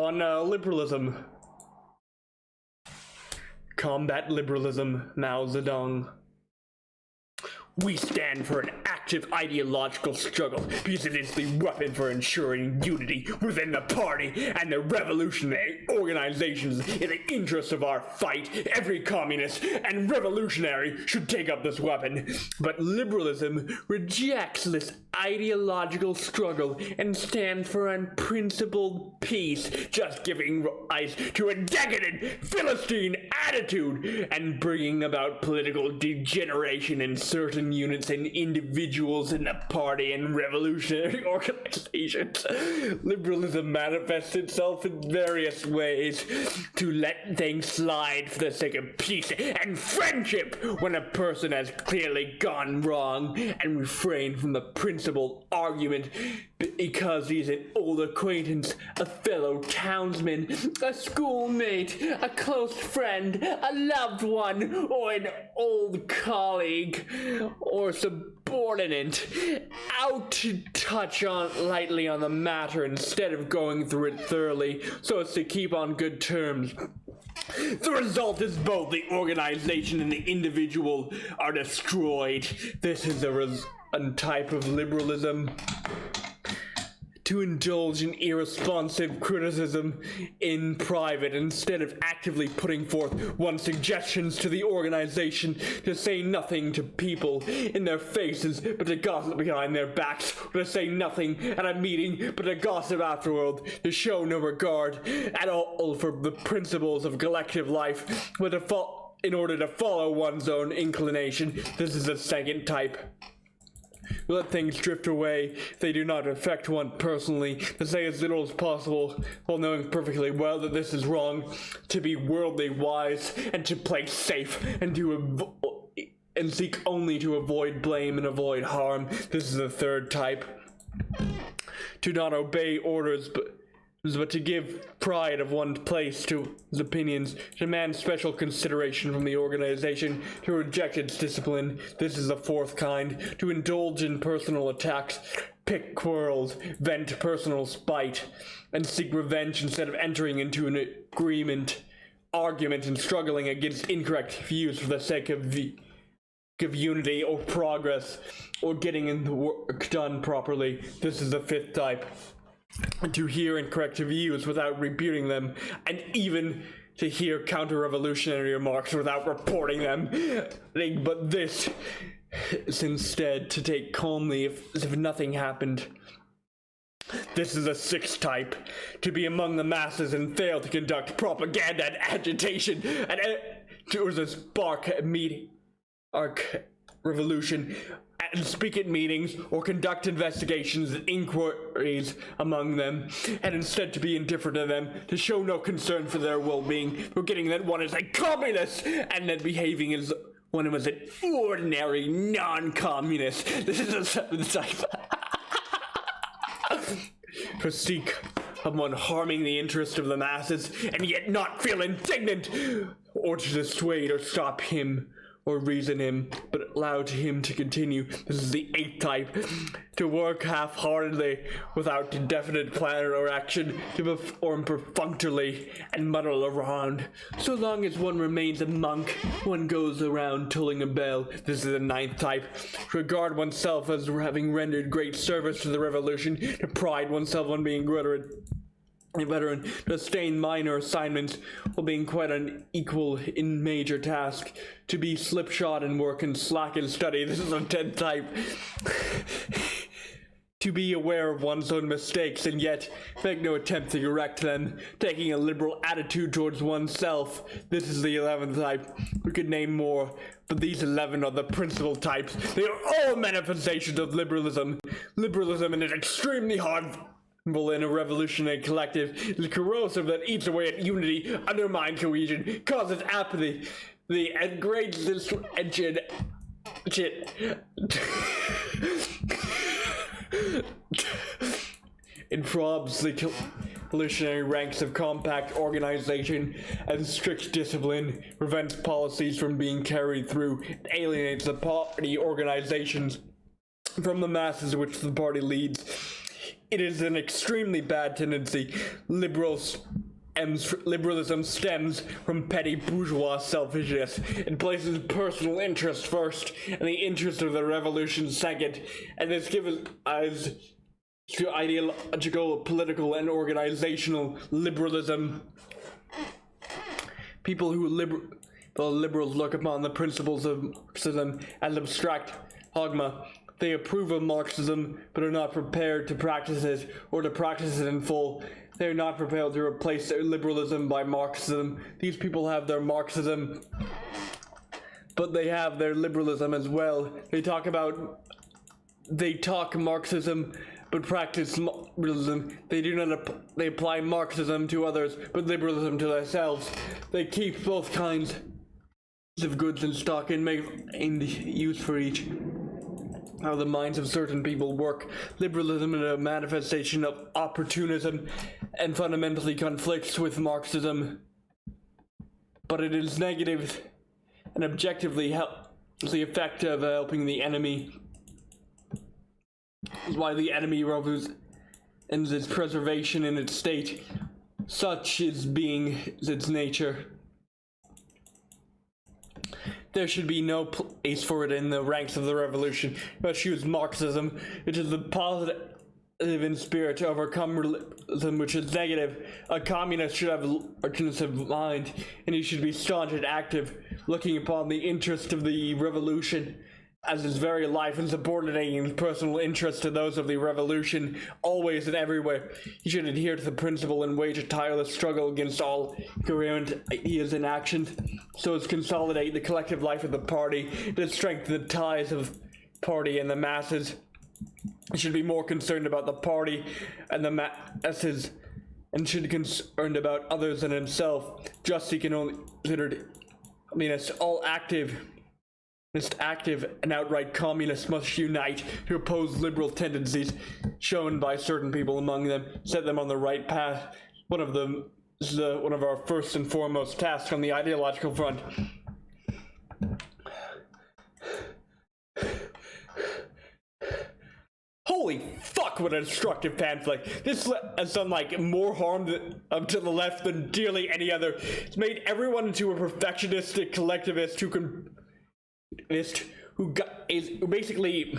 on liberalism. Combat-Liberalism, Mao Zedong. We stand for an active ideological struggle because it is the weapon for ensuring unity within the party and the revolutionary organizations. In the interest of our fight, every communist and revolutionary should take up this weapon. But liberalism rejects this ideological struggle and stands for unprincipled peace, just giving rise to a decadent Philistine attitude and bringing about political degeneration in certain units and individuals in the party and revolutionary organizations. Liberalism manifests itself in various ways: to let things slide for the sake of peace and friendship when a person has clearly gone wrong, and refrain from the principled argument because he's an old acquaintance, a fellow townsman, a schoolmate, a close friend, a loved one, or an old colleague or subordinate, out to touch on lightly on the matter instead of going through it thoroughly so as to keep on good terms. The result is both the organization and the individual are destroyed. This is a type of liberalism. To indulge in irresponsive criticism in private instead of actively putting forth one's suggestions to the organization, to say nothing to people in their faces but to gossip behind their backs, or to say nothing at a meeting but to gossip afterward, to show no regard at all for the principles of collective life, but in order to follow one's own inclination. This is the second type. Let things drift away if they do not affect one personally, to say as little as possible while knowing perfectly well that this is wrong, to be worldly wise and to play safe and and seek only to avoid blame and avoid harm. This is the third type. To not obey orders but to give pride of one's place to his opinions, to demand special consideration from the organization, to reject its discipline. This is the fourth kind. To indulge in personal attacks, pick quarrels, vent personal spite, and seek revenge instead of entering into an argument and struggling against incorrect views for the sake of unity or progress, or getting the work done properly. This is the fifth type. To hear incorrect views without rebuting them, and even to hear counter-revolutionary remarks without reporting them. But this is instead to take calmly as if nothing happened. This is the sixth type. To be among the masses and fail to conduct propaganda and agitation and to spark a revolution, and speak at meetings or conduct investigations and inquiries among them, and instead to be indifferent to them, to show no concern for their well-being, forgetting that one is a communist and then behaving as one was an ordinary non-communist. This is the seventh type. To seek someone harming the interest of the masses and yet not feel indignant, or to dissuade or stop him or reason him, but allow him to continue. This is the eighth type. To work half-heartedly without definite plan or action, to perform perfunctorily and muddle around. So long as one remains a monk, one goes around tolling a bell. This is the ninth type. To regard oneself as having rendered great service to the revolution, to pride oneself on being a veteran, to sustain minor assignments while being quite unequal in major tasks, to be slipshod in work and slack in study. This is a 10th type. To be aware of one's own mistakes and yet make no attempt to correct them, taking a liberal attitude towards oneself. This is the 11th type. We could name more, but these 11 are the principal types. They are all manifestations of liberalism. Liberalism is extremely hard in a revolutionary collective, is corrosive that eats away at unity, undermines cohesion, causes apathy, and great dissension. It robs the revolutionary ranks of compact organization and strict discipline, prevents policies from being carried through, and alienates the party organizations from the masses which the party leads. it is an extremely bad tendency. Liberalism stems from petty bourgeois selfishness. It places personal interest first and the interest of the revolution second, and this gives us to ideological, political, and organizational liberalism. People who liberals look upon the principles of Marxism as abstract dogma. They approve of Marxism, but are not prepared to practice it, or to practice it in full. They are not prepared to replace their liberalism by Marxism. These people have their Marxism, but they have their liberalism as well. They talk Marxism, but practice liberalism. They apply Marxism to others, but liberalism to themselves. They keep both kinds of goods in stock and make use for each. How the minds of certain people work. Liberalism is a manifestation of opportunism and fundamentally conflicts with Marxism, but it is negative and objectively the effective helping the enemy. Is why the enemy reveals in its preservation in its state. Such is being its nature. There should be no place for it in the ranks of the revolution. But choose Marxism, which is the positive in spirit, to overcome realism, which is negative. A communist should have a mind, and he should be staunch and active, looking upon the interest of the revolution as his very life and subordinating his personal interests to those of the revolution, always and everywhere. He should adhere to the principle and wage a tireless struggle against all coherent ideas and actions, so as to consolidate the collective life of the party, to strengthen the ties of the party and the masses. He should be more concerned about the party and the masses, and should be concerned about others than himself. Just he can only consider, it's all active and outright communists must unite to oppose liberal tendencies shown by certain people among them, set them on the right path. One of our first and foremost tasks on the ideological front. Holy fuck, what a destructive pamphlet. This has done more harm to the left than dearly any other. It's made everyone into a perfectionistic collectivist who is basically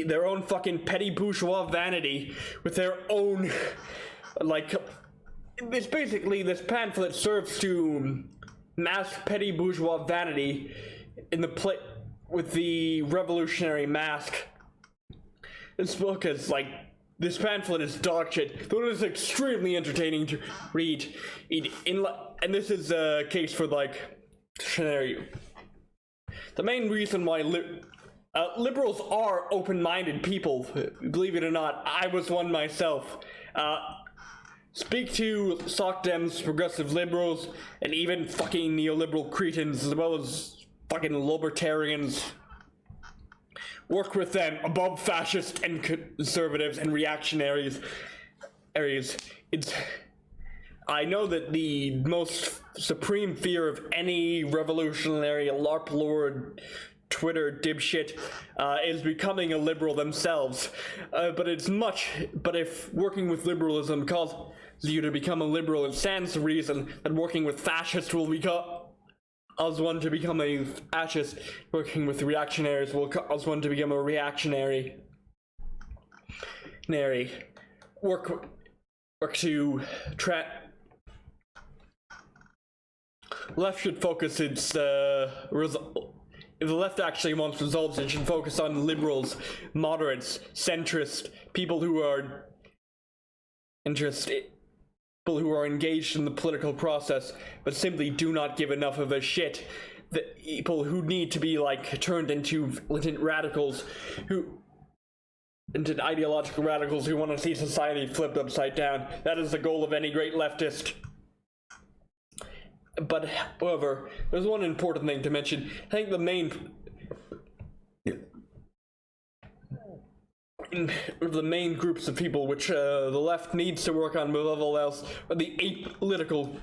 their own fucking petty bourgeois vanity with their own this pamphlet serves to mask petty bourgeois vanity in the with the revolutionary mask. This book is this pamphlet is dog shit, though it is extremely entertaining to read. And this is a case for scenario. The main reason why liberals are open-minded people, believe it or not, I was one myself. Speak to sock dems, progressive liberals, and even fucking neoliberal cretins, as well as fucking libertarians. Work with them above fascists and conservatives and reactionaries. I know that the most supreme fear of any revolutionary LARP lord Twitter dipshit is becoming a liberal themselves. But if working with liberalism causes you to become a liberal, it stands to reason that working with fascists will cause one to become a fascist. Working with reactionaries will cause one to become a reactionary. Work to left should focus its result. If the left actually wants results, it should focus on liberals, moderates, centrists, people who are engaged in the political process, but simply do not give enough of a shit. The people who need to be turned into militant radicals, into ideological radicals who want to see society flipped upside down. That is the goal of any great leftist. But, however, there's one important thing to mention. I think the main groups of people which the left needs to work on above all else are the apolitical